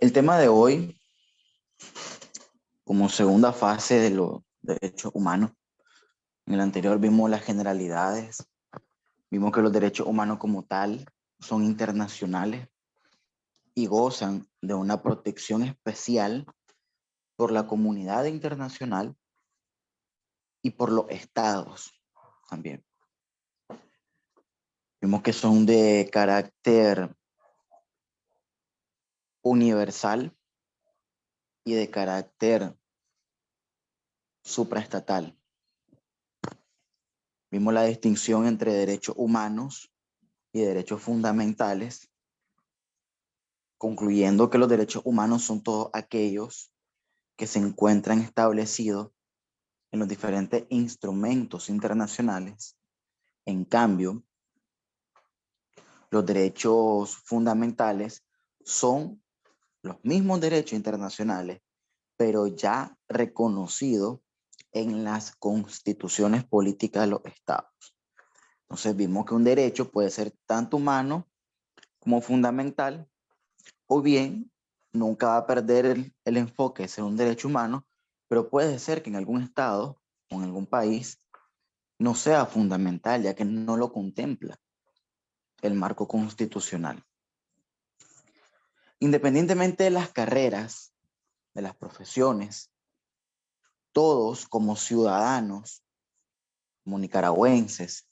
El tema de hoy, como segunda fase de los derechos humanos, en el anterior vimos las generalidades, vimos que los derechos humanos como tal son internacionales y gozan de una protección especial por la comunidad internacional y por los estados también. Vimos que son de carácter universal y de carácter supraestatal. Vimos la distinción entre derechos humanos y derechos fundamentales, concluyendo que los derechos humanos son todos aquellos que se encuentran establecidos en los diferentes instrumentos internacionales. En cambio, los derechos fundamentales son los mismos derechos internacionales, pero ya reconocidos en las constituciones políticas de los estados. Entonces vimos que un derecho puede ser tanto humano como fundamental, o bien nunca va a perder el enfoque de ser un derecho humano, pero puede ser que en algún estado o en algún país no sea fundamental, ya que no lo contempla el marco constitucional. Independientemente de las carreras, de las profesiones, todos como ciudadanos, como nicaragüenses,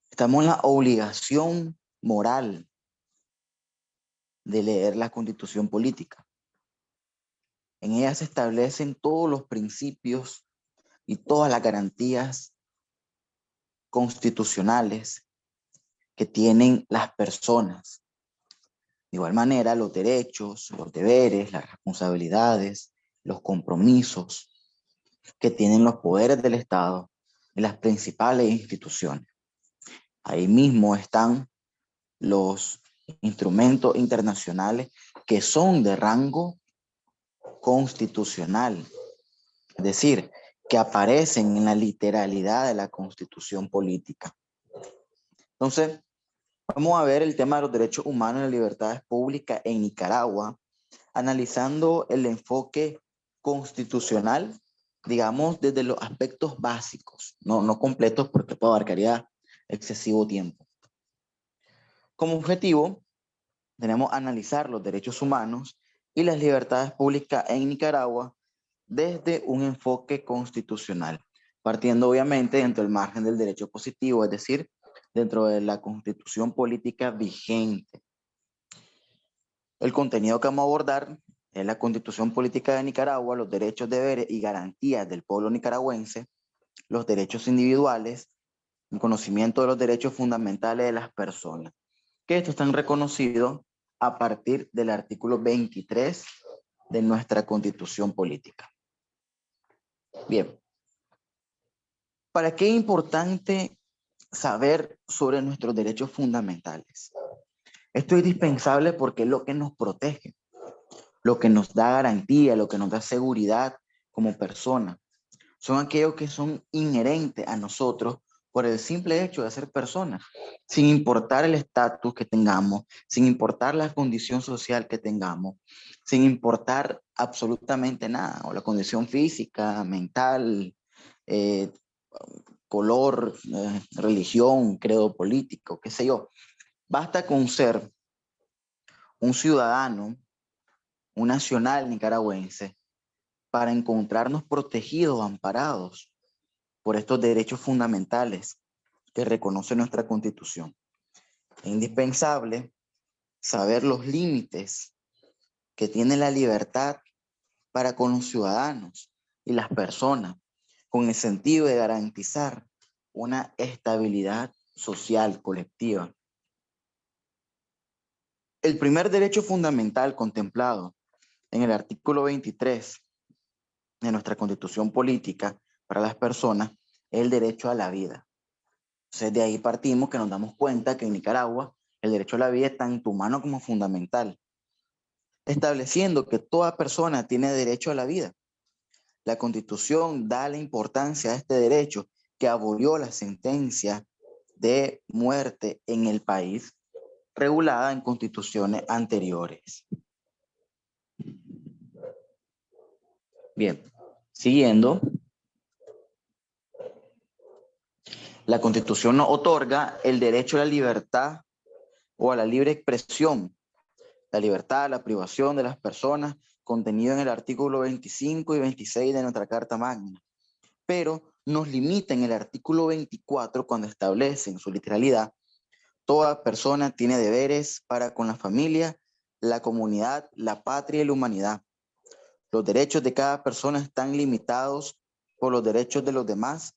estamos en la obligación moral de leer la Constitución política. En ella se establecen todos los principios y todas las garantías constitucionales que tienen las personas. De igual manera, los derechos, los deberes, las responsabilidades, los compromisos que tienen los poderes del Estado y las principales instituciones. Ahí mismo están los instrumentos internacionales que son de rango constitucional, es decir, que aparecen en la literalidad de la Constitución política. Entonces, vamos a ver el tema de los derechos humanos y las libertades públicas en Nicaragua, analizando el enfoque constitucional, digamos, desde los aspectos básicos, no completos porque esto abarcaría excesivo tiempo. Como objetivo, tenemos analizar los derechos humanos y las libertades públicas en Nicaragua desde un enfoque constitucional, partiendo obviamente dentro del margen del derecho positivo, es decir, dentro de la constitución política vigente. El contenido que vamos a abordar es la Constitución Política de Nicaragua, los derechos, deberes y garantías del pueblo nicaragüense, los derechos individuales, el conocimiento de los derechos fundamentales de las personas, que estos están reconocidos a partir del artículo 23 de nuestra Constitución Política. Bien, ¿para qué es importante saber sobre nuestros derechos fundamentales? Esto es indispensable porque es lo que nos protege, lo que nos da garantía, lo que nos da seguridad como persona. Son aquellos que son inherentes a nosotros por el simple hecho de ser personas, sin importar el estatus que tengamos, sin importar la condición social que tengamos, sin importar absolutamente nada, o la condición física, mental, eh, color, religión, credo político, qué sé yo. Basta con ser un ciudadano, un nacional nicaragüense, para encontrarnos protegidos, amparados por estos derechos fundamentales que reconoce nuestra Constitución. Es indispensable saber los límites que tiene la libertad para con los ciudadanos y las personas, con el sentido de garantizar una estabilidad social colectiva. El primer derecho fundamental contemplado en el artículo 23 de nuestra Constitución política para las personas es el derecho a la vida. Entonces de ahí partimos que nos damos cuenta que en Nicaragua el derecho a la vida es tanto humano como fundamental, estableciendo que toda persona tiene derecho a la vida. La Constitución da la importancia a este derecho que abolió la sentencia de muerte en el país, regulada en constituciones anteriores. Bien, siguiendo, la Constitución nos otorga el derecho a la libertad o a la libre expresión, la libertad, la privación de las personas, contenido en el artículo 25 y 26 de nuestra Carta Magna, pero nos limita en el artículo 24 cuando establece en su literalidad: toda persona tiene deberes para con la familia, la comunidad, la patria y la humanidad. Los derechos de cada persona están limitados por los derechos de los demás,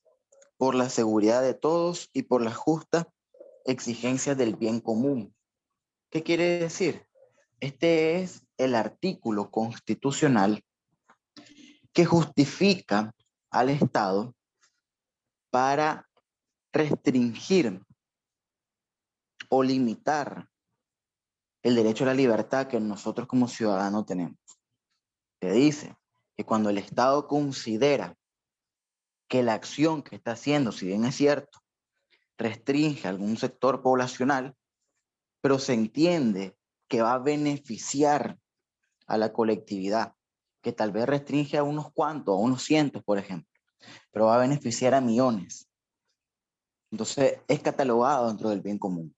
por la seguridad de todos y por las justas exigencias del bien común. ¿Qué quiere decir? Este es el artículo constitucional que justifica al Estado para restringir o limitar el derecho a la libertad que nosotros como ciudadanos tenemos. Que dice que cuando el Estado considera que la acción que está haciendo, si bien es cierto, restringe a algún sector poblacional, pero se entiende que va a beneficiar a la colectividad, que tal vez restringe a unos cuantos, a unos cientos, por ejemplo, pero va a beneficiar a millones. Entonces es catalogado dentro del bien común.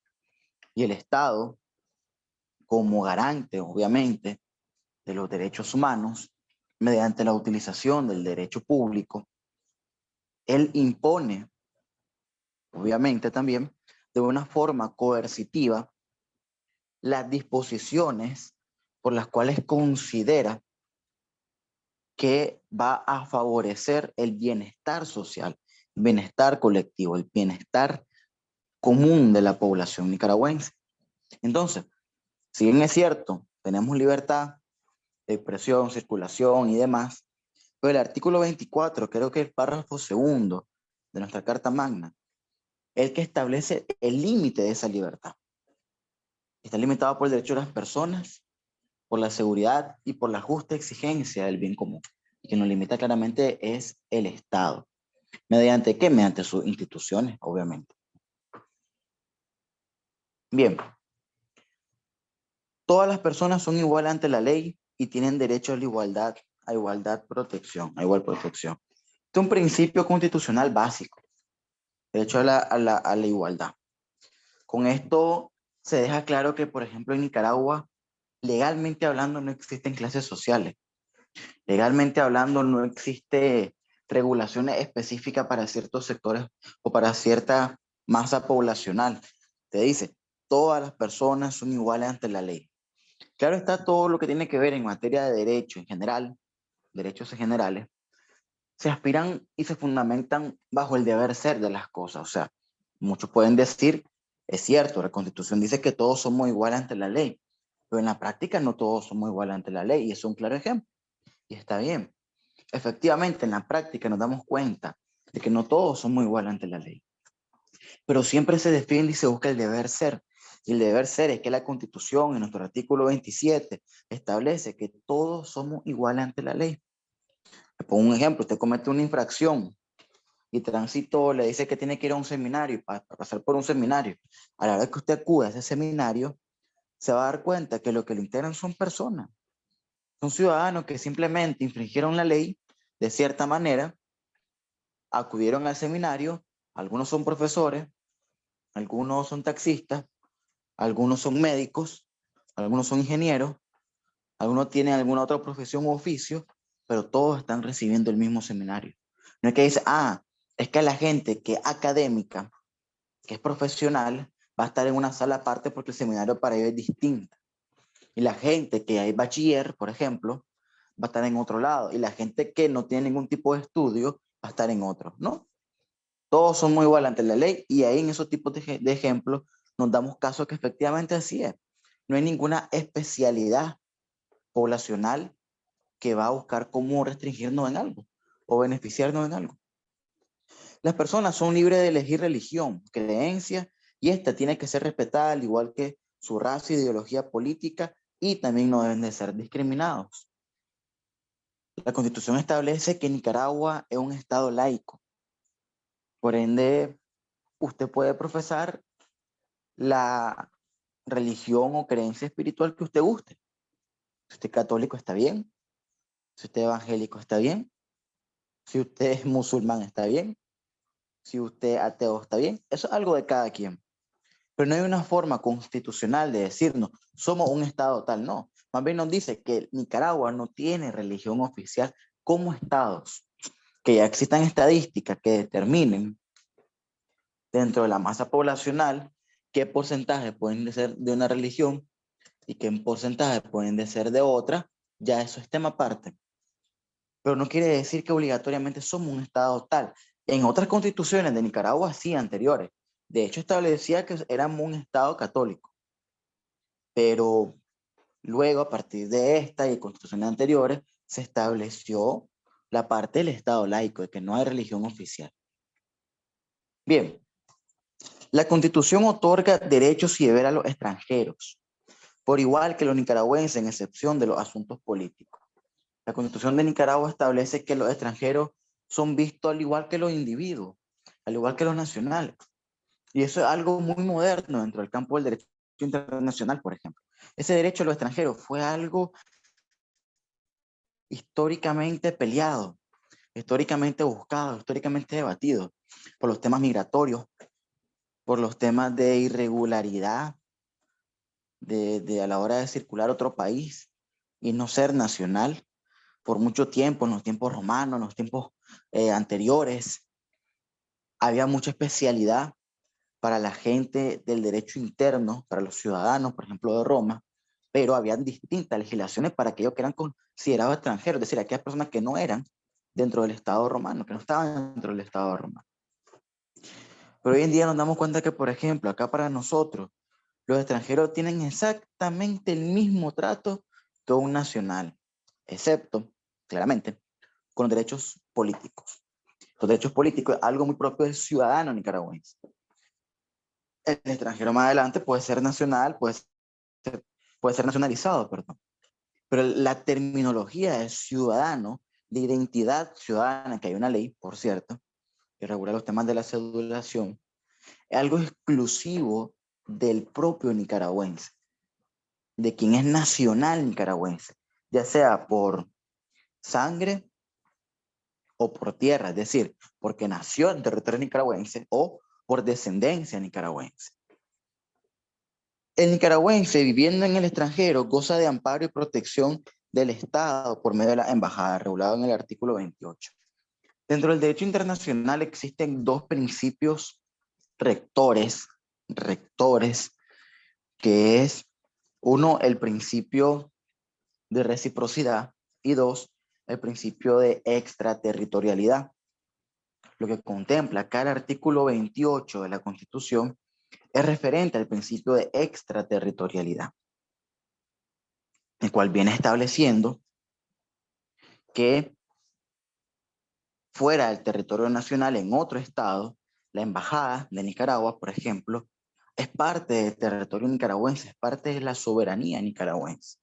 Y el Estado, como garante, obviamente, de los derechos humanos, mediante la utilización del derecho público, él impone, obviamente también, de una forma coercitiva, las disposiciones por las cuales considera que va a favorecer el bienestar social, el bienestar colectivo, el bienestar común de la población nicaragüense. Entonces, si bien es cierto, tenemos libertad de expresión, circulación y demás, pero el artículo 24, creo que el párrafo segundo de nuestra Carta Magna, el que establece el límite de esa libertad. Está limitado por el derecho de las personas, por la seguridad y por la justa exigencia del bien común. Y que nos limita claramente es el Estado. ¿Mediante qué? Mediante sus instituciones, obviamente. Bien. Todas las personas son iguales ante la ley y tienen derecho a la igualdad, protección, a igual protección. Este es un principio constitucional básico, derecho a la igualdad. Con esto se deja claro que, por ejemplo, en Nicaragua, legalmente hablando, no existen clases sociales. Legalmente hablando, no existe regulaciones específicas para ciertos sectores o para cierta masa poblacional. Te dice, todas las personas son iguales ante la ley. Claro está, todo lo que tiene que ver en materia de derecho en general, derechos generales, se aspiran y se fundamentan bajo el deber ser de las cosas. O sea, muchos pueden decir, es cierto, la Constitución dice que todos somos iguales ante la ley, pero en la práctica no todos somos iguales ante la ley, y es un claro ejemplo. Y está bien. Efectivamente, en la práctica nos damos cuenta de que no todos somos iguales ante la ley, pero siempre se defiende y se busca el deber ser. Y el deber ser es que la Constitución, en nuestro artículo 27, establece que todos somos iguales ante la ley. Le pongo un ejemplo: usted comete una infracción y tránsito le dice que tiene que ir a un seminario, para pasar por un seminario. A la vez que usted acude a ese seminario, se va a dar cuenta que lo que lo integran son personas, son ciudadanos que simplemente infringieron la ley de cierta manera, acudieron al seminario. Algunos son profesores, algunos son taxistas, algunos son médicos, algunos son ingenieros, algunos tienen alguna otra profesión u oficio, pero todos están recibiendo el mismo seminario. No es que dice, es que la gente que es académica, que es profesional, va a estar en una sala aparte porque el seminario para ellos es distinto. Y la gente que es bachiller, por ejemplo, va a estar en otro lado. Y la gente que no tiene ningún tipo de estudio va a estar en otro, ¿no? Todos son muy iguales ante la ley, y ahí en esos tipos de ejemplos nos damos caso que efectivamente así es. No hay ninguna especialidad poblacional que va a buscar cómo restringirnos en algo o beneficiarnos en algo. Las personas son libres de elegir religión, creencia, y esta tiene que ser respetada al igual que su raza, ideología política, y también no deben de ser discriminados. La Constitución establece que Nicaragua es un estado laico. Por ende, usted puede profesar la religión o creencia espiritual que usted guste. Si usted es católico, está bien. Si usted es evangélico, está bien. Si usted es musulmán, está bien. Si usted es ateo, está bien. Eso es algo de cada quien. Pero no hay una forma constitucional de decirnos, somos un estado tal, no. Más bien nos dice que Nicaragua no tiene religión oficial como estados, que ya existan estadísticas que determinen dentro de la masa poblacional qué porcentaje pueden ser de una religión y qué porcentaje pueden de ser de otra, ya eso es tema aparte. Pero no quiere decir que obligatoriamente somos un estado tal. En otras constituciones de Nicaragua, sí, anteriores, de hecho establecía que éramos un estado católico, pero luego a partir de esta y constituciones anteriores se estableció la parte del estado laico, de que no hay religión oficial. Bien, la constitución otorga derechos y deberes a los extranjeros, por igual que los nicaragüenses, en excepción de los asuntos políticos. La Constitución de Nicaragua establece que los extranjeros son vistos al igual que los individuos, al igual que los nacionales. Y eso es algo muy moderno dentro del campo del derecho internacional, por ejemplo. Ese derecho a los extranjeros fue algo históricamente peleado, históricamente buscado, históricamente debatido por los temas migratorios, por los temas de irregularidad a la hora de circular a otro país y no ser nacional. Por mucho tiempo, en los tiempos romanos, en los tiempos anteriores, había mucha especialidad para la gente del derecho interno, para los ciudadanos, por ejemplo, de Roma, pero habían distintas legislaciones para aquellos que eran considerados extranjeros, es decir, aquellas personas que no eran dentro del Estado romano, que no estaban dentro del Estado romano. Pero hoy en día nos damos cuenta que, por ejemplo, acá para nosotros, los extranjeros tienen exactamente el mismo trato que un nacional, excepto, claramente, con los derechos políticos. Los derechos políticos es algo muy propio del ciudadano nicaragüense. El extranjero más adelante puede ser nacional, puede ser nacionalizado, perdón. Pero la terminología de ciudadano, de identidad ciudadana, que hay una ley, por cierto, que regula los temas de la cedulación, es algo exclusivo del propio nicaragüense, de quien es nacional nicaragüense, ya sea por sangre o por tierra, es decir, porque nació en territorio nicaragüense o por descendencia nicaragüense. El nicaragüense viviendo en el extranjero goza de amparo y protección del Estado por medio de la embajada, regulado en el artículo 28. Dentro del derecho internacional existen dos principios rectores, que es uno, el principio de reciprocidad y dos, el principio de extraterritorialidad. Lo que contempla acá el artículo 28 de la Constitución es referente al principio de extraterritorialidad, el cual viene estableciendo que fuera del territorio nacional en otro estado, la embajada de Nicaragua, por ejemplo, es parte del territorio nicaragüense, es parte de la soberanía nicaragüense.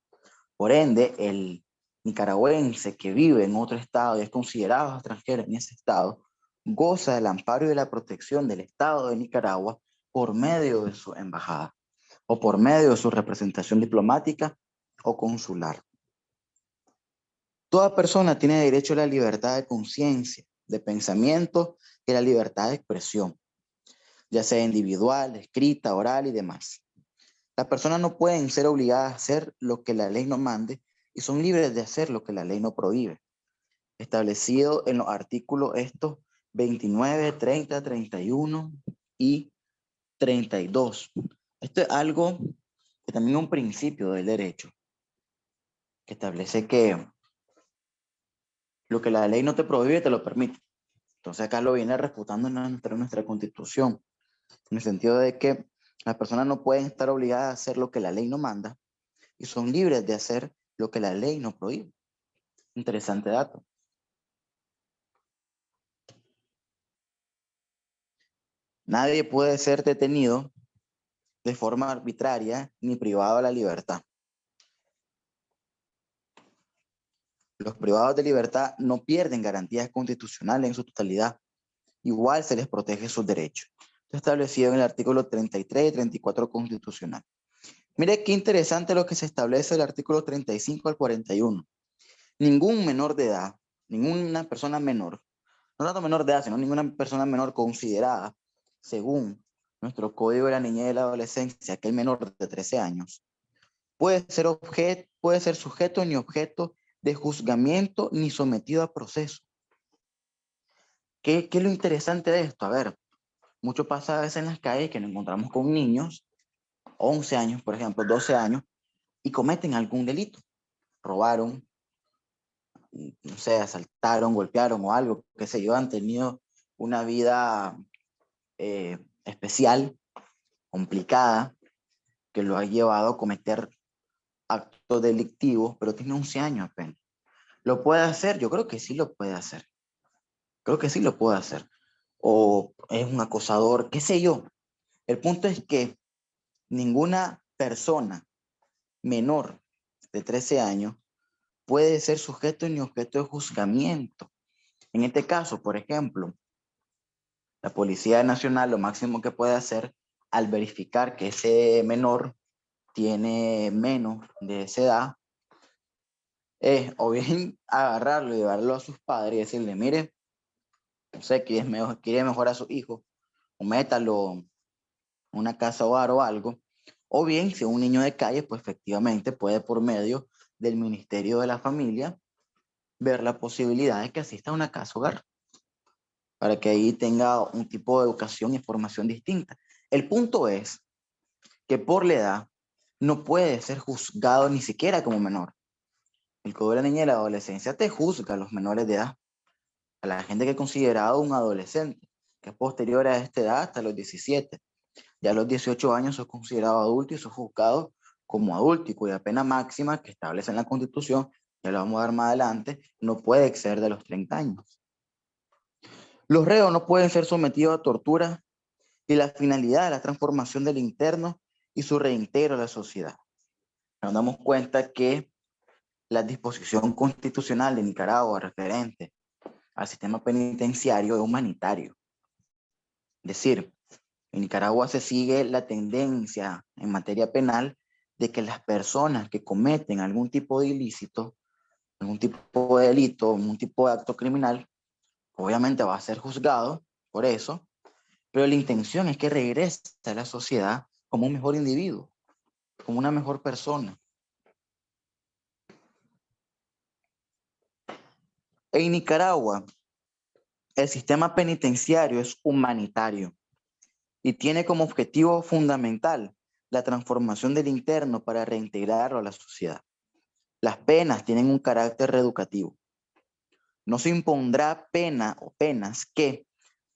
Por ende, el nicaragüense que vive en otro estado y es considerado extranjero en ese estado, goza del amparo y de la protección del Estado de Nicaragua por medio de su embajada o por medio de su representación diplomática o consular. Toda persona tiene derecho a la libertad de conciencia, de pensamiento y a la libertad de expresión, ya sea individual, escrita, oral y demás. Las personas no pueden ser obligadas a hacer lo que la ley no mande y son libres de hacer lo que la ley no prohíbe, establecido en los artículos estos 29, 30, 31 y 32. Esto es algo que también es un principio del derecho, que establece que lo que la ley no te prohíbe te lo permite. Entonces acá lo viene refutando nuestra Constitución, en el sentido de que las personas no pueden estar obligadas a hacer lo que la ley no manda y son libres de hacer lo que la ley no prohíbe. Interesante dato. Nadie puede ser detenido de forma arbitraria ni privado de la libertad. Los privados de libertad no pierden garantías constitucionales en su totalidad. Igual se les protege sus derechos. Esto establecido en el artículo 33 y 34 constitucional. Mire qué interesante lo que se establece del artículo 35 al 41. ningún menor de edad, ninguna persona menor, no tanto menor de edad, sino ninguna persona menor considerada, según nuestro Código de la Niñez y la Adolescencia, que el menor de 13 años, puede ser sujeto ni objeto de juzgamiento ni sometido a proceso. ¿Qué es lo interesante de esto? A ver, mucho pasa a veces en las calles que nos encontramos con niños, 11 años, por ejemplo, 12 años, y cometen algún delito. Robaron, no sé, asaltaron, golpearon o algo, qué sé yo, han tenido una vida especial, complicada, que lo ha llevado a cometer actos delictivos, pero tiene 11 años apenas. ¿Lo puede hacer? Yo creo que sí lo puede hacer. Creo que sí lo puede hacer. O es un acosador, qué sé yo. El punto es que ninguna persona menor de 13 años puede ser sujeto ni objeto de juzgamiento. En este caso, por ejemplo, la Policía Nacional lo máximo que puede hacer al verificar que ese menor tiene menos de esa edad es o bien agarrarlo y llevarlo a sus padres y decirle, mire, no sé, quiere mejor a su hijo, o métalo en una casa hogar o algo, o bien si es un niño de calle, pues efectivamente puede por medio del Ministerio de la Familia ver la posibilidad de que asista a una casa hogar, para que ahí tenga un tipo de educación y formación distinta. El punto es que por la edad no puede ser juzgado ni siquiera como menor. El Código de la Niñez y la Adolescencia te juzga a los menores de edad, a la gente que es considerado un adolescente, que es posterior a esta edad hasta los 17. Ya a los 18 años sos considerado adulto y sos juzgado como adulto, y cuya pena máxima que establece en la Constitución, ya lo vamos a ver más adelante, no puede exceder de los 30 años. Los reos no pueden ser sometidos a tortura y la finalidad de la transformación del interno y su reintegro a la sociedad. Nos damos cuenta que la disposición constitucional de Nicaragua referente al sistema penitenciario es humanitario. Es decir, en Nicaragua se sigue la tendencia en materia penal de que las personas que cometen algún tipo de ilícito, algún tipo de delito, algún tipo de acto criminal, obviamente va a ser juzgado por eso, pero la intención es que regrese a la sociedad como un mejor individuo, como una mejor persona. En Nicaragua, el sistema penitenciario es humanitario y tiene como objetivo fundamental la transformación del interno para reintegrarlo a la sociedad. Las penas tienen un carácter reeducativo. No se impondrá pena o penas que,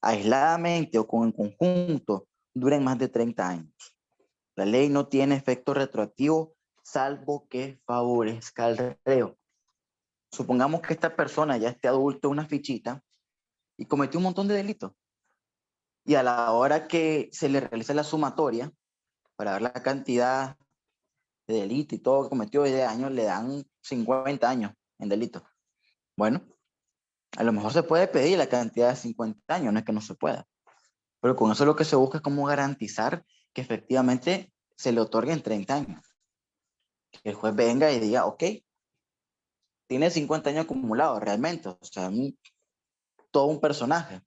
aisladamente o en conjunto, duren más de 30 años. La ley no tiene efecto retroactivo salvo que favorezca al reo. Supongamos que esta persona ya esté adulta, una fichita, y cometió un montón de delitos. Y a la hora que se le realiza la sumatoria, para ver la cantidad de delito y todo que cometió de años, le dan 50 años en delito. Bueno, a lo mejor se puede pedir la cantidad de 50 años, no es que no se pueda. Pero con eso lo que se busca es como garantizar que efectivamente se le otorguen 30 años. Que el juez venga y diga, ok, tiene 50 años acumulados realmente, o sea, todo un personaje.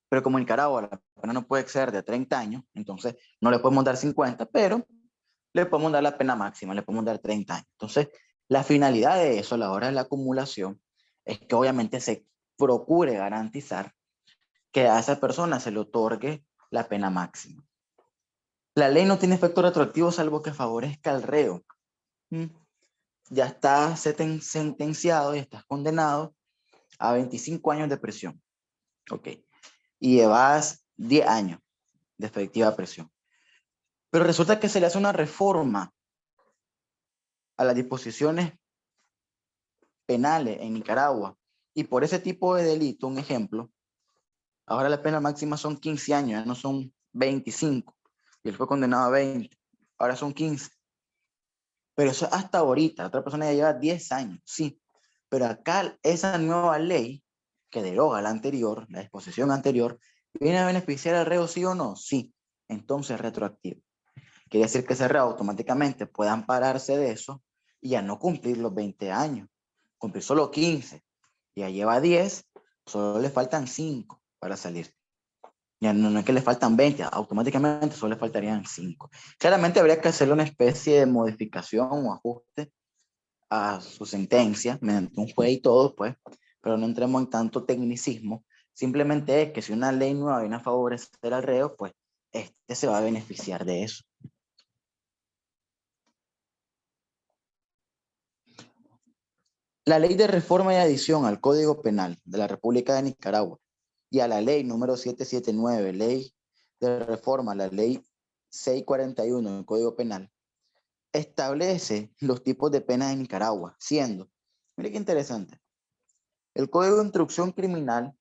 Pero como en Nicaragua la pena no puede exceder de 30 años, entonces no le podemos dar 50, pero le podemos dar la pena máxima, le podemos dar 30 años. Entonces, la finalidad de eso a la hora de la acumulación es que obviamente se procure garantizar que a esa persona se le otorgue la pena máxima. La ley no tiene efecto retroactivo salvo que favorezca al reo. Ya estás sentenciado y estás condenado a 25 años de prisión. Ok. Y llevas 10 años de efectiva prisión. Pero resulta que se le hace una reforma a las disposiciones penales en Nicaragua. Y por ese tipo de delito, un ejemplo, ahora la pena máxima son 15 años, ya no son 25. Y él fue condenado a 20. Ahora son 15. Pero eso hasta ahorita, otra persona ya lleva 10 años, sí. Pero acá esa nueva ley que deroga la anterior, la disposición anterior, ¿viene a beneficiar al reo sí o no? Sí. Entonces retroactivo. Quiere decir que ese reo automáticamente puede ampararse de eso y ya no cumplir los 20 años. cumplir solo 15, ya lleva 10, solo le faltan 5 para salir. Ya no es que le faltan 20, automáticamente solo le faltarían 5. Claramente habría que hacerle una especie de modificación o ajuste a su sentencia mediante un juez y todo, pues, pero no entremos en tanto tecnicismo. Simplemente es que si una ley nueva viene a favorecer al reo, pues este se va a beneficiar de eso. La ley de reforma y adición al Código Penal de la República de Nicaragua y a la ley número 779, ley de reforma a la ley 641 del Código Penal, establece los tipos de penas en Nicaragua, siendo, mire qué interesante, el Código de Instrucción Criminal,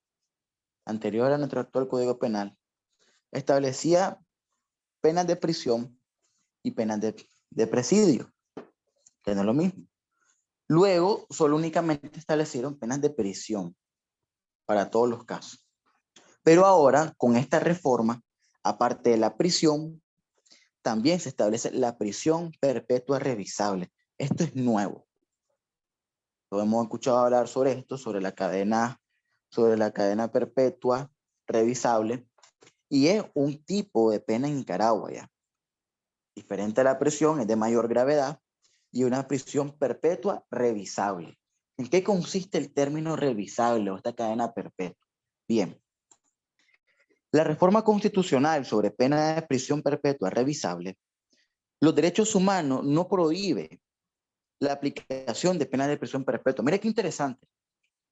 anterior a nuestro actual Código Penal, establecía penas de prisión y penas de presidio, que no es lo mismo. Luego, solo únicamente establecieron penas de prisión para todos los casos. Pero ahora, con esta reforma, aparte de la prisión, también se establece la prisión perpetua revisable. Esto es nuevo. Lo hemos escuchado hablar sobre esto, sobre la cadena perpetua revisable, y es un tipo de pena en Nicaragua ya. Diferente a la prisión, es de mayor gravedad, y una prisión perpetua revisable. ¿En qué consiste el término revisable o esta cadena perpetua? Bien, la reforma constitucional sobre pena de prisión perpetua revisable, los derechos humanos no prohíbe la aplicación de penas de prisión perpetua. Mira qué interesante.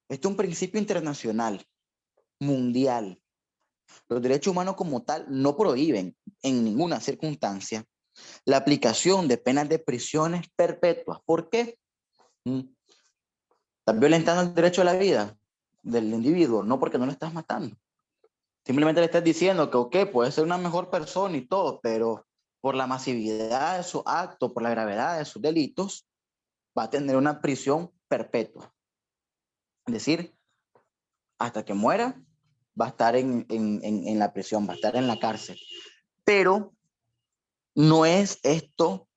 Esto es un principio internacional, mundial. Los derechos humanos como tal no prohíben en ninguna circunstancia la aplicación de penas de prisiones perpetuas. ¿Por qué? Estás violentando el derecho a la vida del individuo, no porque no lo estás matando. Simplemente le estás diciendo que, ok, puede ser una mejor persona y todo, pero por la masividad de su acto, por la gravedad de sus delitos, va a tener una prisión perpetua. Es decir, hasta que muera, va a estar en la prisión, va a estar en la cárcel. Pero no es esto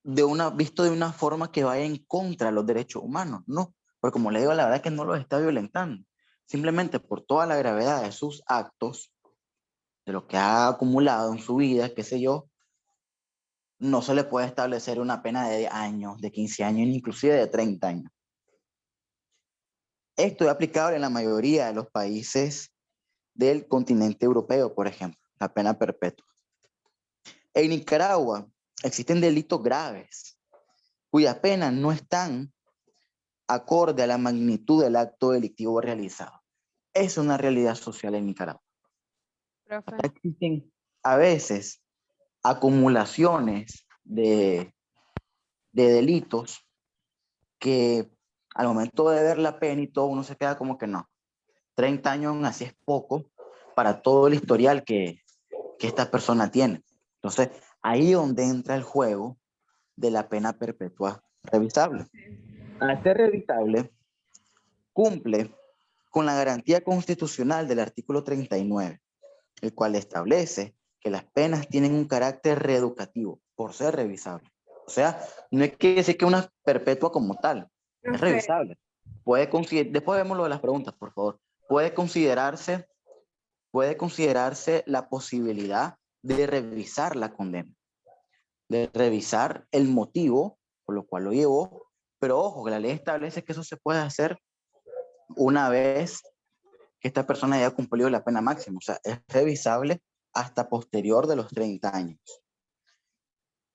visto de una forma que vaya en contra de los derechos humanos, no. Porque como le digo, la verdad es que no los está violentando. Simplemente por toda la gravedad de sus actos, de lo que ha acumulado en su vida, qué sé yo, no se le puede establecer una pena de 10 años, de 15 años, inclusive de 30 años. Esto es aplicable en la mayoría de los países del continente europeo, por ejemplo, la pena perpetua. En Nicaragua existen delitos graves cuyas penas no están acorde a la magnitud del acto delictivo realizado. Es una realidad social en Nicaragua. Acá existen a veces acumulaciones de delitos que al momento de ver la pena y todo, uno se queda como que no. 30 años así es poco para todo el historial que esta persona tiene. Entonces, ahí es donde entra el juego de la pena perpetua revisable. Al ser revisable, cumple con la garantía constitucional del artículo 39, el cual establece que las penas tienen un carácter reeducativo por ser revisable. O sea, no es que decir que una perpetua como tal, es revisable. Después vemos lo de las preguntas, por favor. Puede considerarse la posibilidad de revisar la condena, de revisar el motivo por lo cual lo llevó, pero ojo, que la ley establece que eso se puede hacer una vez que esta persona haya cumplido la pena máxima, o sea, es revisable hasta posterior de los 30 años.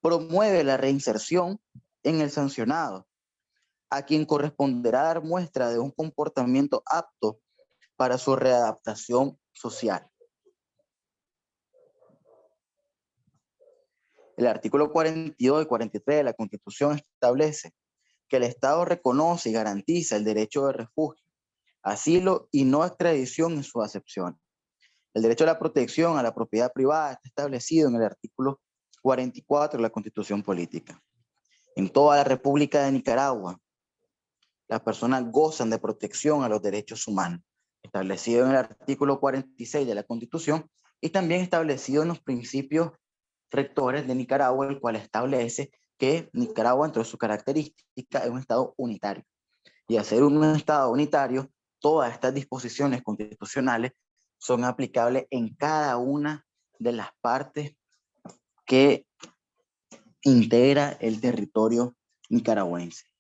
Promueve la reinserción en el sancionado, a quien corresponderá dar muestra de un comportamiento apto para su readaptación social. El artículo 42 y 43 de la Constitución establece que el Estado reconoce y garantiza el derecho de refugio, asilo y no extradición en su acepción. El derecho a la protección a la propiedad privada está establecido en el artículo 44 de la Constitución Política. En toda la República de Nicaragua, las personas gozan de protección a los derechos humanos, establecido en el artículo 46 de la Constitución y también establecido en los principios rectores de Nicaragua, el cual establece que Nicaragua, entre sus características, es un Estado unitario. y hacer un Estado unitario, todas estas disposiciones constitucionales son aplicables en cada una de las partes que integra el territorio nicaragüense.